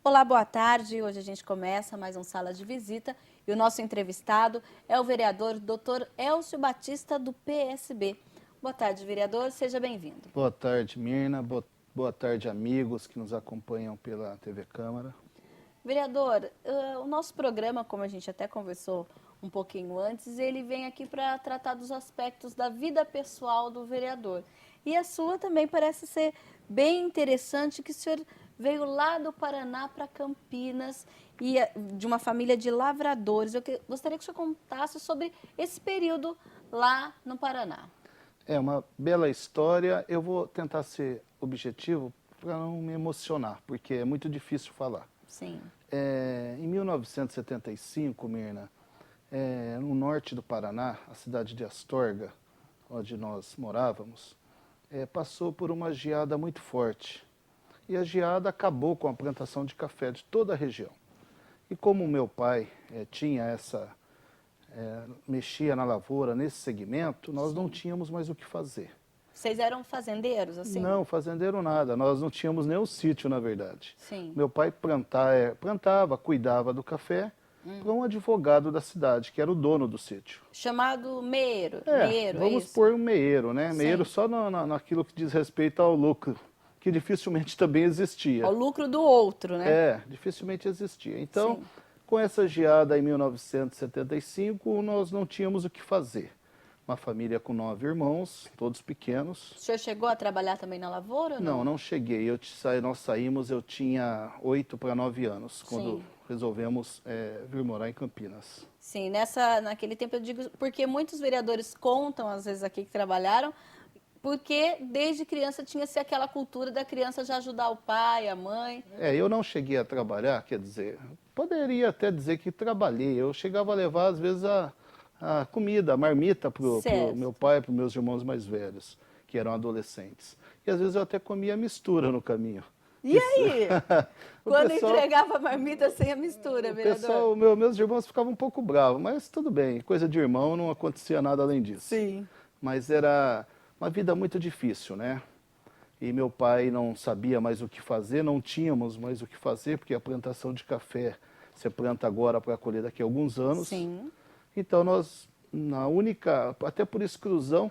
Olá, boa tarde. Hoje a gente começa mais um Sala de Visita e o nosso entrevistado é o vereador Dr. Elcio Batista, do PSB. Boa tarde, vereador. Seja bem-vindo. Boa tarde, Mirna. Boa tarde, amigos que nos acompanham pela TV Câmara. Vereador, o nosso programa, como a gente até conversou um pouquinho antes, ele vem aqui para tratar dos aspectos da vida pessoal do vereador. E a sua também parece ser bem interessante, que o senhor veio lá do Paraná para Campinas, e de uma família de lavradores. Eu gostaria que o senhor contasse sobre esse período lá no Paraná. É uma bela história. Eu vou tentar ser objetivo para não me emocionar, porque é muito difícil falar. Sim. Em 1975, Mirna, no norte do Paraná, a cidade de Astorga, onde nós morávamos, passou por uma geada muito forte. E a geada acabou com a plantação de café de toda a região. E como meu pai mexia na lavoura nesse segmento, nós não tínhamos mais o que fazer. Vocês eram fazendeiros, assim? Não, fazendeiro nada, nós não tínhamos nem um sítio, na verdade. Sim. Meu pai plantava, cuidava do café para um advogado da cidade, que era o dono do sítio. Chamado meeiro. Meeiro, vamos isso? pôr um meeiro, né? Sim. Meeiro só naquilo que diz respeito ao lucro, que dificilmente também existia. Ao lucro do outro, né? Dificilmente existia. Então, Sim. com essa geada em 1975, nós não tínhamos o que fazer. Uma família com 9 irmãos, todos pequenos. O senhor chegou a trabalhar também na lavoura ou não? Não cheguei. Nós saímos, eu tinha 8 para 9 anos, quando Sim. resolvemos vir morar em Campinas. Sim, naquele tempo eu digo, porque muitos vereadores contam, às vezes aqui que trabalharam, porque desde criança tinha-se aquela cultura da criança já ajudar o pai, a mãe. Eu não cheguei a trabalhar, quer dizer, poderia até dizer que trabalhei. Eu chegava a levar, às vezes, a comida, a marmita para o meu pai, para os meus irmãos mais velhos, que eram adolescentes. E às vezes eu até comia mistura no caminho. E aí? Quando pessoal, entregava a marmita sem a mistura, vereador? Meus irmãos ficavam um pouco bravos, mas tudo bem, coisa de irmão, não acontecia nada além disso. Sim. Mas era uma vida muito difícil, né? E meu pai não sabia mais o que fazer, não tínhamos mais o que fazer, porque a plantação de café você planta agora para colher daqui a alguns anos. Sim. Então nós, até por exclusão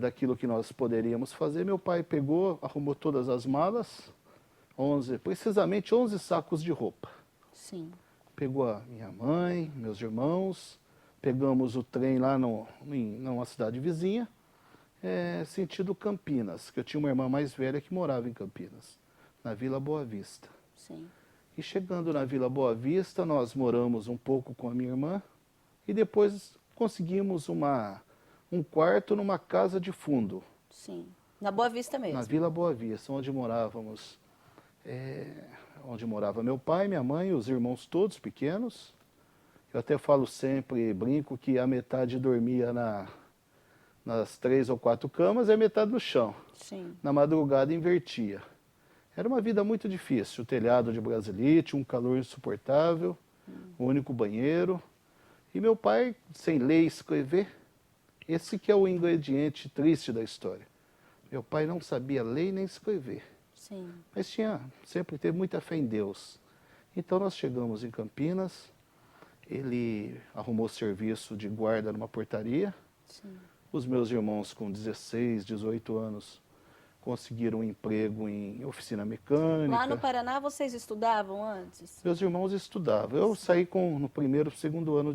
daquilo que nós poderíamos fazer, meu pai pegou, arrumou todas as malas, precisamente 11 sacos de roupa. Sim. Pegou a minha mãe, meus irmãos, pegamos o trem lá numa cidade vizinha, sentido Campinas, que eu tinha uma irmã mais velha que morava em Campinas, na Vila Boa Vista. Sim. E chegando na Vila Boa Vista, nós moramos um pouco com a minha irmã e depois conseguimos um quarto numa casa de fundo. Sim. Na Boa Vista mesmo? Na Vila Boa Vista, onde morávamos, onde morava meu pai, minha mãe, os irmãos todos pequenos. Eu até falo sempre, brinco, que a metade dormia nas 3 ou 4 camas e a metade no chão. Sim. Na madrugada invertia. Era uma vida muito difícil, telhado de brasilite, um calor insuportável, um único banheiro. E meu pai, sem ler e escrever, esse que é o ingrediente triste da história. Meu pai não sabia ler nem escrever. Sim. Mas sempre teve muita fé em Deus. Então nós chegamos em Campinas, ele arrumou serviço de guarda numa portaria. Sim. Os meus irmãos com 16, 18 anos conseguiram um emprego em oficina mecânica. Lá no Paraná vocês estudavam antes? Meus irmãos estudavam. Eu saí no primeiro, segundo ano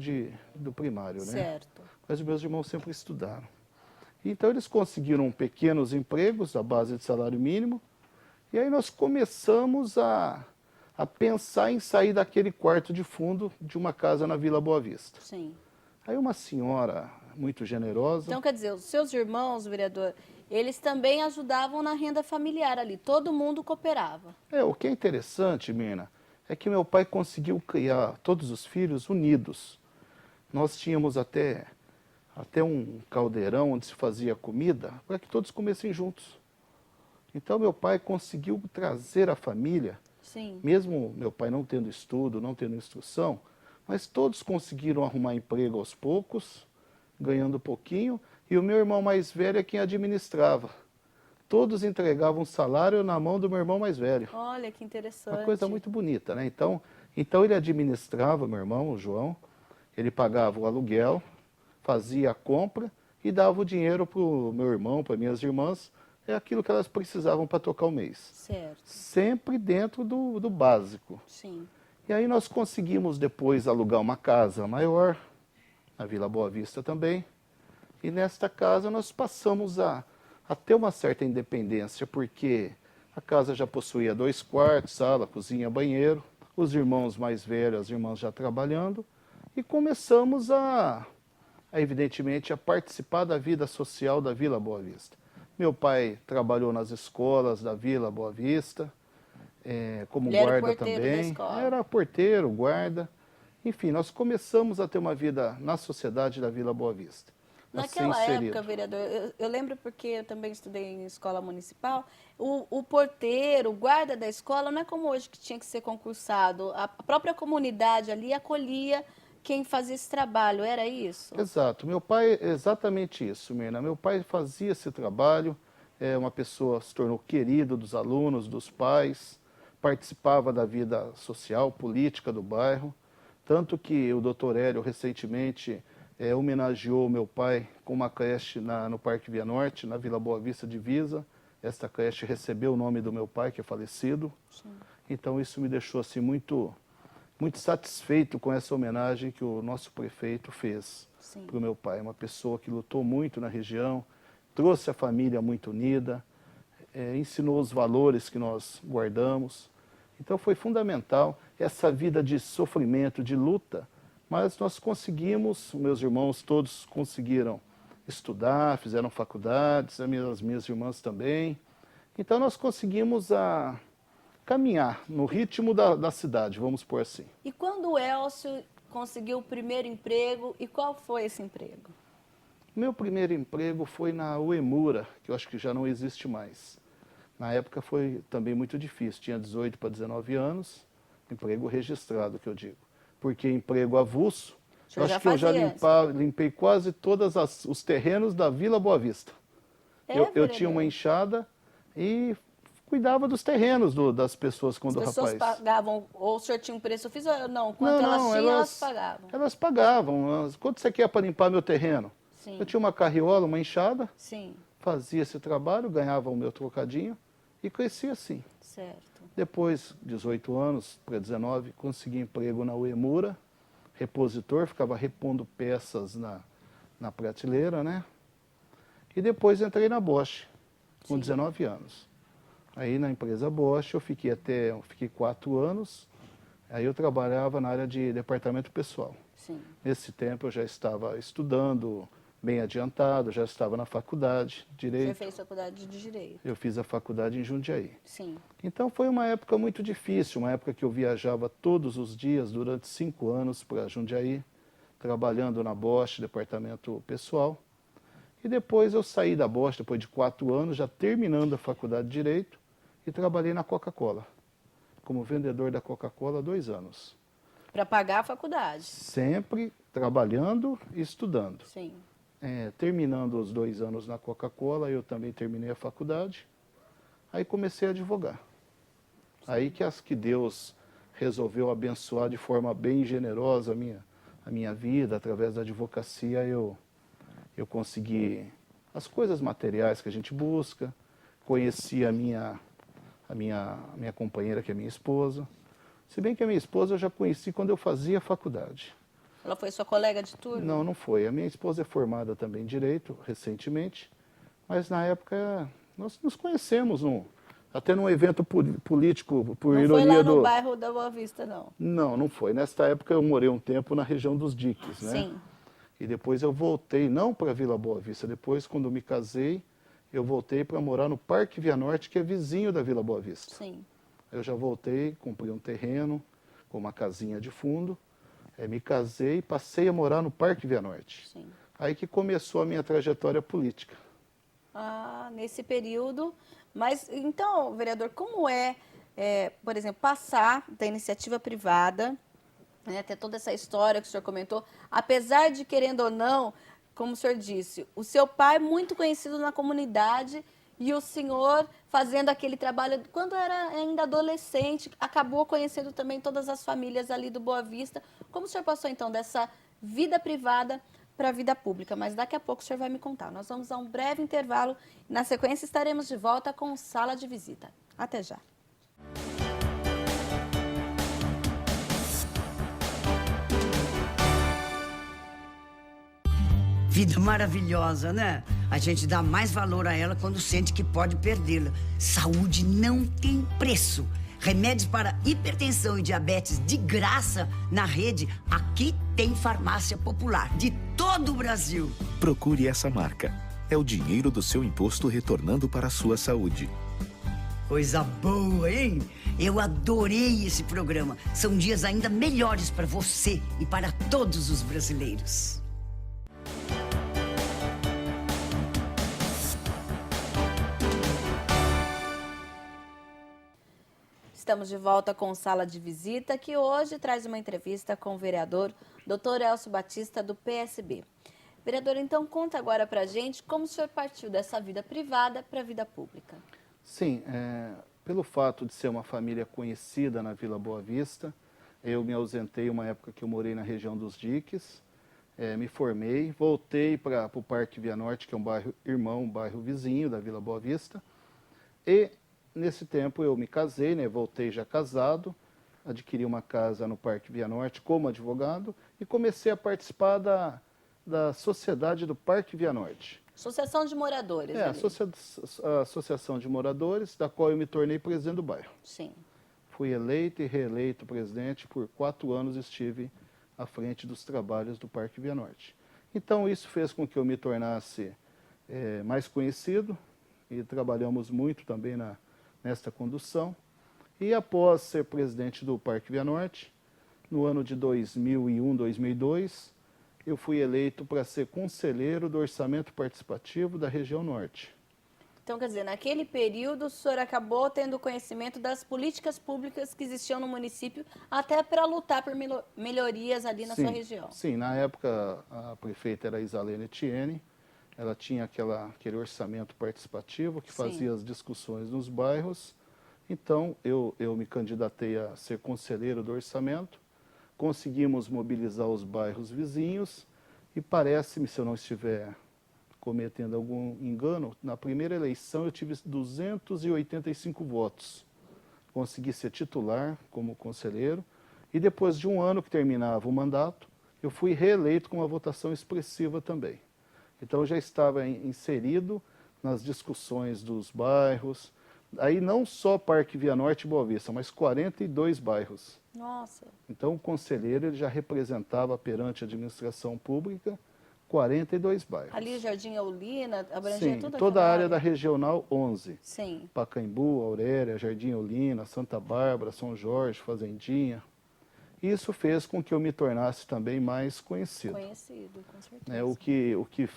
do primário, né? Certo. Mas os meus irmãos sempre estudaram. Então eles conseguiram pequenos empregos à base de salário mínimo. E aí nós começamos a pensar em sair daquele quarto de fundo de uma casa na Vila Boa Vista. Sim. Aí uma senhora muito generosa... Então, quer dizer, os seus irmãos, vereador, eles também ajudavam na renda familiar ali, todo mundo cooperava. O que é interessante, Mirna, é que meu pai conseguiu criar todos os filhos unidos. Nós tínhamos até um caldeirão onde se fazia comida para que todos comessem juntos. Então meu pai conseguiu trazer a família, Sim. mesmo meu pai não tendo estudo, não tendo instrução, mas todos conseguiram arrumar emprego aos poucos, ganhando pouquinho, e o meu irmão mais velho é quem administrava. todos entregavam salário na mão do meu irmão mais velho. Olha que interessante. Uma coisa muito bonita, né? Então ele administrava, meu irmão, o João, ele pagava o aluguel, fazia a compra e dava o dinheiro para o meu irmão, para minhas irmãs, é aquilo que elas precisavam para tocar o mês. Certo. Sempre dentro do básico. Sim. E aí nós conseguimos depois alugar uma casa maior, na Vila Boa Vista também. E nesta casa nós passamos a ter uma certa independência, porque a casa já possuía 2 quartos, sala, cozinha, banheiro, os irmãos mais velhos, as irmãs já trabalhando, e começamos evidentemente, a participar da vida social da Vila Boa Vista. Meu pai trabalhou nas escolas da Vila Boa Vista, como Ele guarda era o porteiro da também. escola. Era porteiro, guarda. Enfim, nós começamos a ter uma vida na sociedade da Vila Boa Vista. Naquela época, vereador, eu lembro porque eu também estudei em escola municipal, o porteiro, o guarda da escola, não é como hoje que tinha que ser concursado. A própria comunidade ali acolhia quem fazia esse trabalho, era isso? Exato. Meu pai, exatamente isso, Mirna. Meu pai fazia esse trabalho, uma pessoa se tornou querido dos alunos, dos pais, participava da vida social, política do bairro, tanto que o doutor Hélio recentemente homenageou meu pai com uma creche no Parque Via Norte, na Vila Boa Vista Divisa. Esta creche recebeu o nome do meu pai, que é falecido. Sim. Então isso me deixou assim muito satisfeito com essa homenagem que o nosso prefeito fez para o meu pai. Uma pessoa que lutou muito na região, trouxe a família muito unida, ensinou os valores que nós guardamos. Então foi fundamental essa vida de sofrimento, de luta, mas nós conseguimos, meus irmãos todos conseguiram estudar, fizeram faculdades, as minhas irmãs também. Então nós conseguimos caminhar no ritmo da cidade, vamos por assim. E quando o Elcio conseguiu o primeiro emprego, e qual foi esse emprego? Meu primeiro emprego foi na Uemura, que eu acho que já não existe mais. Na época foi também muito difícil, tinha 18 para 19 anos, emprego registrado, que eu digo. Porque emprego avulso, eu acho que eu já limpei quase todos os terrenos da Vila Boa Vista. Eu tinha uma enxada e cuidava dos terrenos das pessoas quando o rapaz... As pessoas pagavam, ou o senhor tinha um preço fixo, não, quanto elas tinham, elas pagavam. Elas pagavam. Quanto você quer para limpar meu terreno? Sim. Eu tinha uma carriola, uma enxada, sim, fazia esse trabalho, ganhava o meu trocadinho e crescia assim. Certo. Depois, 18 anos para 19, consegui emprego na Uemura, repositor, ficava repondo peças na prateleira, né? E depois entrei na Bosch, com 19 anos. Aí na empresa Bosch eu fiquei 4 anos, aí eu trabalhava na área de departamento pessoal. Sim. Nesse tempo eu já estava estudando, bem adiantado, já estava na faculdade, Direito. Você fez faculdade de Direito? Eu fiz a faculdade em Jundiaí. Sim. Então foi uma época muito difícil, uma época que eu viajava todos os dias durante 5 anos para Jundiaí, trabalhando na Bosch, departamento pessoal. E depois eu saí da Bosch, depois de 4 anos, já terminando a faculdade de Direito, e trabalhei na Coca-Cola, como vendedor da Coca-Cola 2 anos. Para pagar a faculdade? Sempre trabalhando e estudando. Sim. Terminando os 2 anos na Coca-Cola, eu também terminei a faculdade, aí comecei a advogar. Sim. Aí que Deus resolveu abençoar de forma bem generosa a minha vida, através da advocacia eu consegui as coisas materiais que a gente busca, conheci a minha companheira, que é minha esposa. Se bem que a minha esposa eu já conheci quando eu fazia faculdade. Ela foi sua colega de turno? Não, não foi. A minha esposa é formada também em Direito, recentemente, mas na época nós nos conhecemos até num evento político, por não ironia do... Não foi lá no bairro da Boa Vista, não? Não, não foi. Nesta época eu morei um tempo na região dos Diques, né? Sim. E depois eu voltei, não para Vila Boa Vista, depois quando eu me casei, eu voltei para morar no Parque Via Norte, que é vizinho da Vila Boa Vista. Sim. Eu já voltei, comprei um terreno com uma casinha de fundo, me casei e passei a morar no Parque Via Norte. Sim. Aí que começou a minha trajetória política. Ah, nesse período. Mas, então, vereador, como por exemplo, passar da iniciativa privada, né, ter toda essa história que o senhor comentou, apesar de, querendo ou não, como o senhor disse, o seu pai muito conhecido na comunidade e o senhor fazendo aquele trabalho, quando era ainda adolescente, acabou conhecendo também todas as famílias ali do Boa Vista. Como o senhor passou, então, dessa vida privada para a vida pública? Mas daqui a pouco o senhor vai me contar. Nós vamos a um breve intervalo. Na sequência, estaremos de volta com Sala de Visita. Até já. Vida maravilhosa, né? A gente dá mais valor a ela quando sente que pode perdê-la. Saúde não tem preço. Remédios para hipertensão e diabetes de graça na rede. Aqui tem farmácia popular de todo o Brasil. Procure essa marca. É o dinheiro do seu imposto retornando para a sua saúde. Coisa boa, hein? Eu adorei esse programa. São dias ainda melhores para você e para todos os brasileiros. Estamos de volta com Sala de Visita, que hoje traz uma entrevista com o vereador Dr. Elcio Batista, do PSB. Vereador, então conta agora para a gente como o senhor partiu dessa vida privada para a vida pública. Sim, pelo fato de ser uma família conhecida na Vila Boa Vista, eu me ausentei uma época que eu morei na região dos Diques, me formei, voltei para o Parque Via Norte, que é um bairro irmão, um bairro vizinho da Vila Boa Vista, e nesse tempo eu me casei, né, voltei já casado, adquiri uma casa no Parque Via Norte como advogado e comecei a participar da sociedade do Parque Via Norte. Associação de moradores. A Associação de Moradores, da qual eu me tornei presidente do bairro. Sim. Fui eleito e reeleito presidente, por 4 anos estive à frente dos trabalhos do Parque Via Norte. Então isso fez com que eu me tornasse mais conhecido e trabalhamos muito também nesta condução. E após ser presidente do Parque Via Norte, no ano de 2001, 2002, eu fui eleito para ser conselheiro do Orçamento Participativo da região Norte. Então, quer dizer, naquele período o senhor acabou tendo conhecimento das políticas públicas que existiam no município, até para lutar por melhorias ali na sua região. Sim, na época a prefeita era Isalene Etienne, ela tinha aquele orçamento participativo que fazia as discussões nos bairros. Então, eu me candidatei a ser conselheiro do orçamento, conseguimos mobilizar os bairros vizinhos e parece-me, se eu não estiver cometendo algum engano, na primeira eleição eu tive 285 votos. Consegui ser titular como conselheiro e depois de um ano que terminava o mandato, eu fui reeleito com uma votação expressiva também. Então eu já estava inserido nas discussões dos bairros, aí não só Parque Via Norte e Boa Vista, mas 42 bairros. Nossa. Então o conselheiro ele já representava perante a administração pública 42 bairros. Ali Jardim Eulina, abrangia Sim, toda toda a aquela área da Regional 11. Sim. Pacaembu, Aurélia, Jardim Eulina, Santa Bárbara, São Jorge, Fazendinha. Isso fez com que eu me tornasse também mais conhecido. Conhecido, com certeza. O que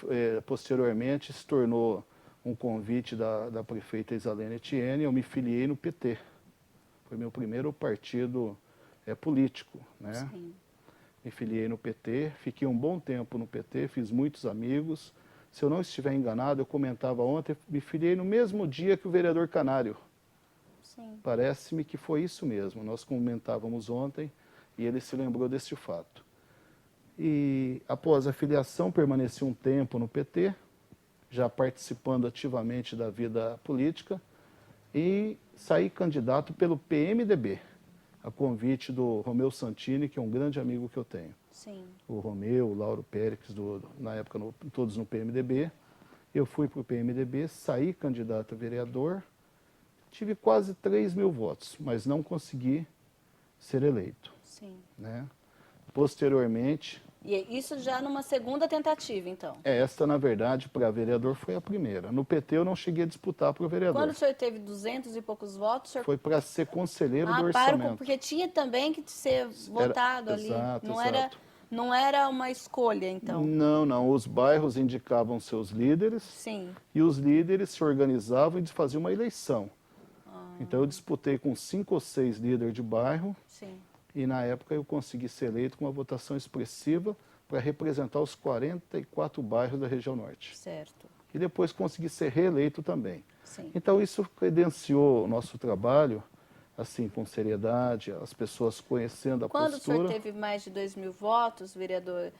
posteriormente se tornou um convite da prefeita Isalene Etienne, eu me filiei no PT. Foi meu primeiro partido político, né? Sim. Me filiei no PT, fiquei um bom tempo no PT, fiz muitos amigos. Se eu não estiver enganado, eu comentava ontem, me filiei no mesmo dia que o vereador Canário. Sim. Parece-me que foi isso mesmo. Nós comentávamos ontem e ele se lembrou deste fato. E após a filiação, permaneci um tempo no PT, já participando ativamente da vida política, e saí candidato pelo PMDB, a convite do Romeu Santini, que é um grande amigo que eu tenho. Sim. O Romeu, o Lauro Périx, na época todos no PMDB. Eu fui para o PMDB, saí candidato a vereador, tive quase 3 mil votos, mas não consegui ser eleito. Sim. Né? Posteriormente... E isso já numa segunda tentativa, então? Esta, na verdade, para vereador foi a primeira. No PT eu não cheguei a disputar para o vereador. Quando o senhor teve 200 e poucos votos, o senhor... Foi para ser conselheiro do orçamento. Porque tinha também que ser votado ali. Exato, Não era uma escolha, então? Não. Os bairros indicavam seus líderes. Sim. E os líderes se organizavam e faziam uma eleição. Então eu disputei com 5 ou 6 líderes de bairro. Sim. E na época eu consegui ser eleito com uma votação expressiva para representar os 44 bairros da região norte. Certo. E depois consegui ser reeleito também. Sim. Então isso credenciou o nosso trabalho, assim, com seriedade, as pessoas conhecendo a Quando postura. o senhor teve mais de 2.000 votos, vereador,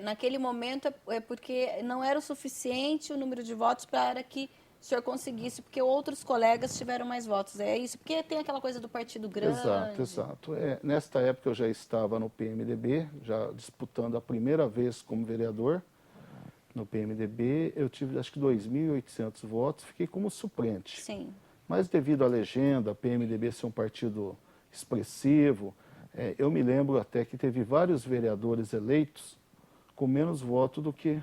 naquele momento é porque não era o suficiente o número de votos para que o senhor conseguisse, porque outros colegas tiveram mais votos. É isso? Porque tem aquela coisa do partido grande. Exato, exato. Nesta época eu já estava no PMDB, já disputando a primeira vez como vereador. No PMDB eu tive acho que 2.800 votos, fiquei como suplente. Sim, Mas devido à legenda, PMDB ser um partido expressivo, eu me lembro até que teve vários vereadores eleitos com menos voto do que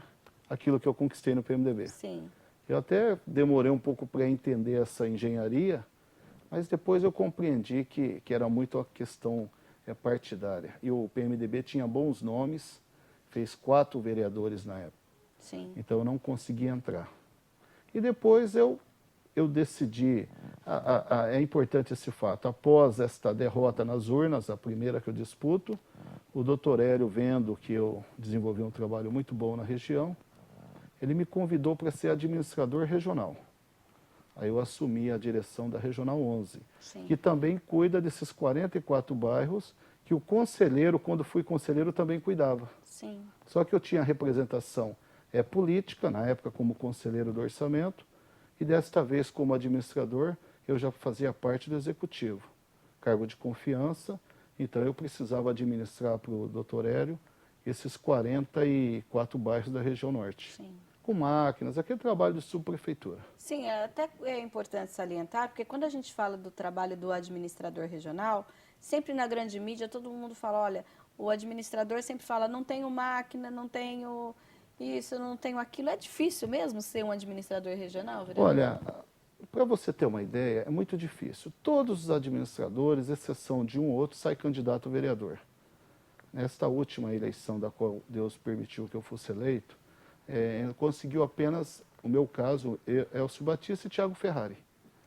aquilo que eu conquistei no PMDB. sim, Eu até demorei um pouco para entender essa engenharia, mas depois eu compreendi que era muito a questão partidária. E o PMDB tinha bons nomes, fez 4 vereadores na época, sim, então eu não consegui entrar. E depois eu decidi, é importante esse fato, após esta derrota nas urnas, a primeira que eu disputo, o doutor Hélio, vendo que eu desenvolvi um trabalho muito bom na região, ele me convidou para ser administrador regional. Aí eu assumi a direção da Regional 11, sim. que também cuida desses 44 bairros, que o conselheiro, quando fui conselheiro, também cuidava. Sim, Só que eu tinha representação política, na época como conselheiro do orçamento, e desta vez como administrador, eu já fazia parte do executivo, cargo de confiança, então eu precisava administrar para o doutor Hélio esses 44 bairros da região norte, sim. com máquinas, aquele trabalho de subprefeitura. Sim, até é importante salientar, porque quando a gente fala do trabalho do administrador regional, sempre na grande mídia todo mundo fala, olha, o administrador sempre fala, não tenho máquina, não tenho isso, não tenho aquilo. É difícil mesmo ser um administrador regional, vereador? Olha, para você ter uma ideia, é muito difícil. Todos os administradores, exceção de um ou outro, saem candidato a vereador. Nesta última eleição da qual Deus permitiu que eu fosse eleito, conseguiu apenas, no meu caso, Elcio Batista e Tiago Ferrari.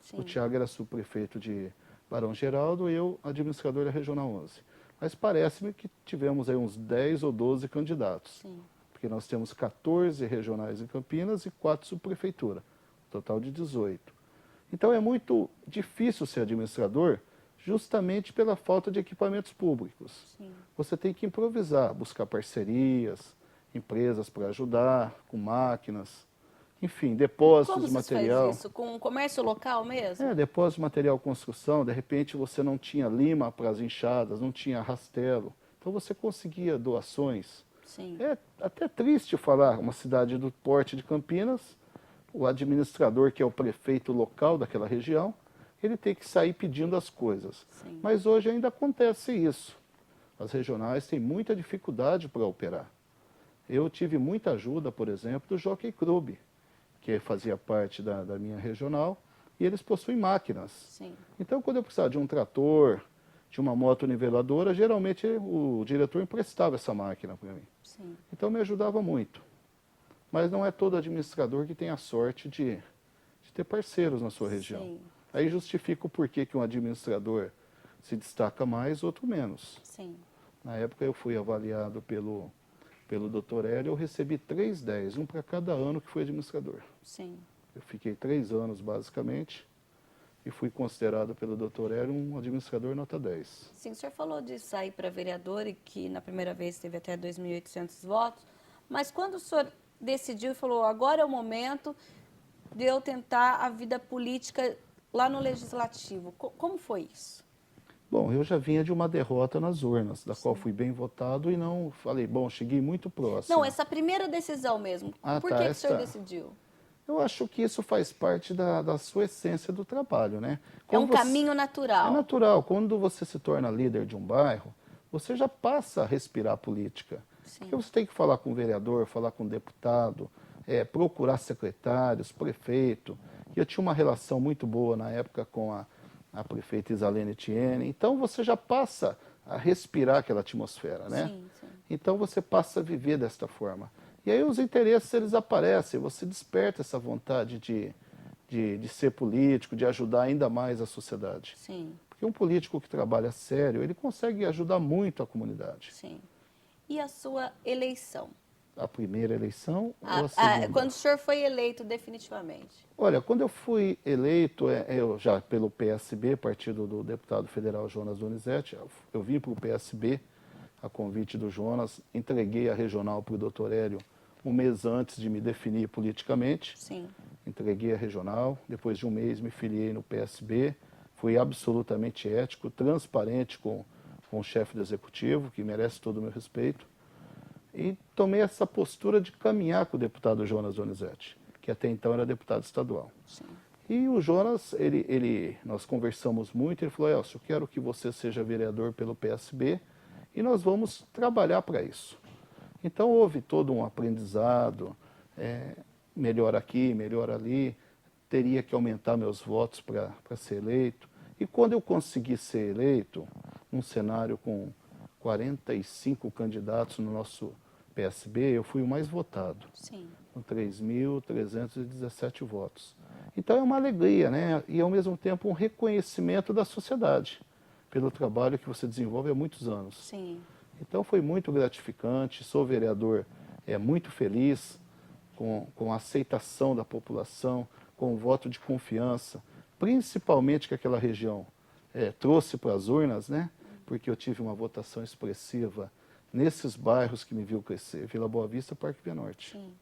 Sim, O Tiago era subprefeito de Barão Geraldo e eu administrador da Regional 11. Mas parece-me que tivemos aí uns 10 ou 12 candidatos. sim, Porque nós temos 14 regionais em Campinas e 4 subprefeituras, total de 18. Então é muito difícil ser administrador justamente pela falta de equipamentos públicos. sim. Você tem que improvisar, buscar parcerias, empresas para ajudar, com máquinas, enfim, depósitos Como de vocês material. fazem isso? Com o comércio local mesmo? Depósito de material construção, de repente você não tinha lima para as enxadas, não tinha rastelo, então você conseguia doações. Sim, É até triste falar, uma cidade do porte de Campinas, o administrador, que é o prefeito local daquela região, ele tem que sair pedindo as coisas. sim. Mas hoje ainda acontece isso. As regionais têm muita dificuldade para operar. Eu tive muita ajuda, por exemplo, do Jockey Club, que fazia parte da minha regional, e eles possuem máquinas. Sim, Então, quando eu precisava de um trator, de uma moto niveladora, geralmente o diretor emprestava essa máquina para mim. sim, Então me ajudava muito. Mas não é todo administrador que tem a sorte de ter parceiros na sua região. sim, Aí justifica o porquê que um administrador se destaca mais, outro menos. sim. Na época eu fui avaliado pelo Dr. Hélio, eu recebi 3/10, um para cada ano que fui administrador. Sim, Eu fiquei 3 anos basicamente e fui considerado pelo Dr. Hélio um administrador nota 10. sim, o senhor falou de sair para vereador e que na primeira vez teve até 2.800 votos, mas quando o senhor decidiu e falou, agora é o momento de eu tentar a vida política lá no Legislativo, como foi isso? Bom, eu já vinha de uma derrota nas urnas, da qual fui bem votado e não falei, bom, cheguei muito próximo. Não, essa primeira decisão mesmo, por que o senhor decidiu? Eu acho que isso faz parte da sua essência do trabalho, né? É um caminho natural. É natural. Quando você se torna líder de um bairro, você já passa a respirar política. Sim. Porque você tem que falar com o vereador, falar com o deputado, procurar secretários, prefeito. E eu tinha uma relação muito boa na época com a prefeita Isalene Etienne. Então você já passa a respirar aquela atmosfera, né? Sim, sim. Então você passa a viver desta forma. E aí os interesses, eles aparecem, você desperta essa vontade de ser político, de ajudar ainda mais a sociedade. Sim, Porque um político que trabalha sério, ele consegue ajudar muito a comunidade. sim. E a sua eleição? A primeira eleição ou a segunda? Quando o senhor foi eleito definitivamente? Olha, quando eu fui eleito, eu já pelo PSB, partido do deputado federal Jonas Donizete, eu vim para o PSB a convite do Jonas, entreguei a regional para o doutor Hélio um mês antes de me definir politicamente. Sim. Entreguei a regional, depois de um mês me filiei no PSB, fui absolutamente ético, transparente com o chefe do executivo, que merece todo o meu respeito, e tomei essa postura de caminhar com o deputado Jonas Donizete, que até então era deputado estadual. Sim. E o Jonas, nós conversamos muito, ele falou, Elcio, eu quero que você seja vereador pelo PSB e nós vamos trabalhar para isso. Então houve todo um aprendizado, melhor aqui, melhor ali, teria que aumentar meus votos para ser eleito. E quando eu consegui ser eleito, num cenário com 45 candidatos no nosso PSB, eu fui o mais votado. Sim. Com 3.317 votos. Então é uma alegria, né? E ao mesmo tempo um reconhecimento da sociedade pelo trabalho que você desenvolve há muitos anos. Sim. Então foi muito gratificante, sou vereador muito feliz com a aceitação da população, com o voto de confiança, principalmente que aquela região trouxe para as urnas, né? Porque eu tive uma votação expressiva nesses bairros que me viu crescer, Vila Boa Vista, Parque Via Norte. Sim.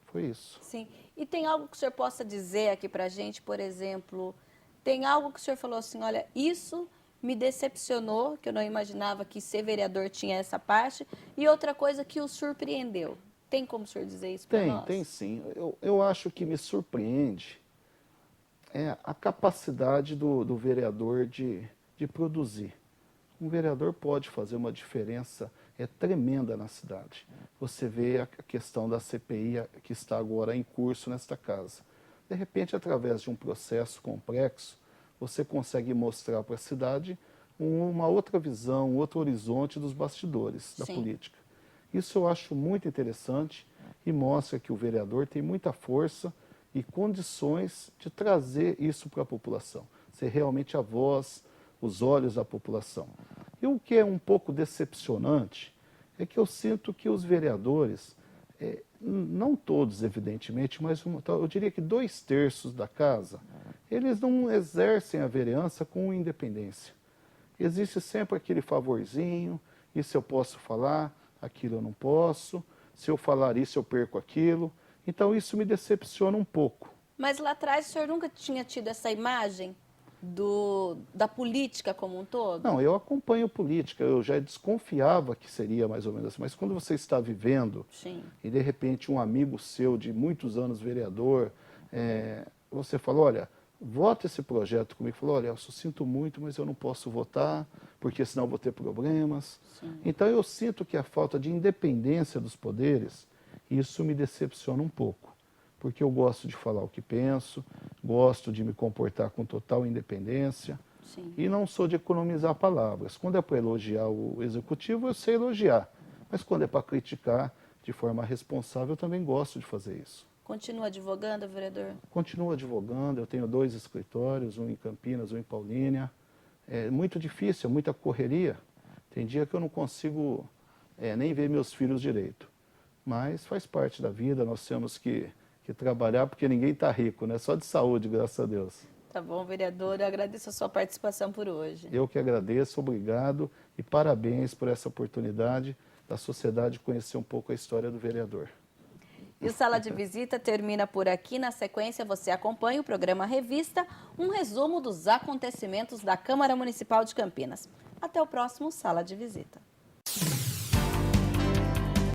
Foi isso. Sim. E tem algo que o senhor possa dizer aqui para a gente, por exemplo, tem algo que o senhor falou assim, olha, isso me decepcionou, que eu não imaginava que ser vereador tinha essa parte, e outra coisa que o surpreendeu. Tem como o senhor dizer isso para nós? Tem sim. Eu acho que me surpreende a capacidade do vereador de produzir. Um vereador pode fazer uma diferença tremenda na cidade. Você vê a questão da CPI que está agora em curso nesta casa. De repente, através de um processo complexo, você consegue mostrar para a cidade uma outra visão, um outro horizonte dos bastidores da política. Isso eu acho muito interessante e mostra que o vereador tem muita força e condições de trazer isso para a população, ser realmente a voz, os olhos da população. E o que é um pouco decepcionante é que eu sinto que os vereadores, não todos evidentemente, mas eu diria que 2/3 da casa, eles não exercem a vereança com independência. Existe sempre aquele favorzinho, isso eu posso falar, aquilo eu não posso, se eu falar isso eu perco aquilo. Então isso me decepciona um pouco. Mas lá atrás o senhor nunca tinha tido essa imagem da política como um todo? Não, eu acompanho política, eu já desconfiava que seria mais ou menos assim, mas quando você está vivendo e de repente um amigo seu de muitos anos vereador, você fala, olha, vota esse projeto comigo. Falou, olha, eu sinto muito, mas eu não posso votar, porque senão eu vou ter problemas. Então eu sinto que a falta de independência dos poderes, isso me decepciona um pouco. Porque eu gosto de falar o que penso, gosto de me comportar com total independência e não sou de economizar palavras. Quando é para elogiar o executivo, eu sei elogiar. Mas quando é para criticar de forma responsável, eu também gosto de fazer isso. Continua advogando, vereador? Continuo advogando, eu tenho 2 escritórios, um em Campinas, um em Paulínia. É muito difícil, é muita correria. Tem dia que eu não consigo nem ver meus filhos direito. Mas faz parte da vida, nós temos que trabalhar, porque ninguém está rico, né? Só de saúde, graças a Deus. Tá bom, vereador, eu agradeço a sua participação por hoje. Eu que agradeço, obrigado e parabéns por essa oportunidade da sociedade conhecer um pouco a história do vereador. E o Sala de Visita termina por aqui. Na sequência, você acompanha o programa Revista, um resumo dos acontecimentos da Câmara Municipal de Campinas. Até o próximo Sala de Visita.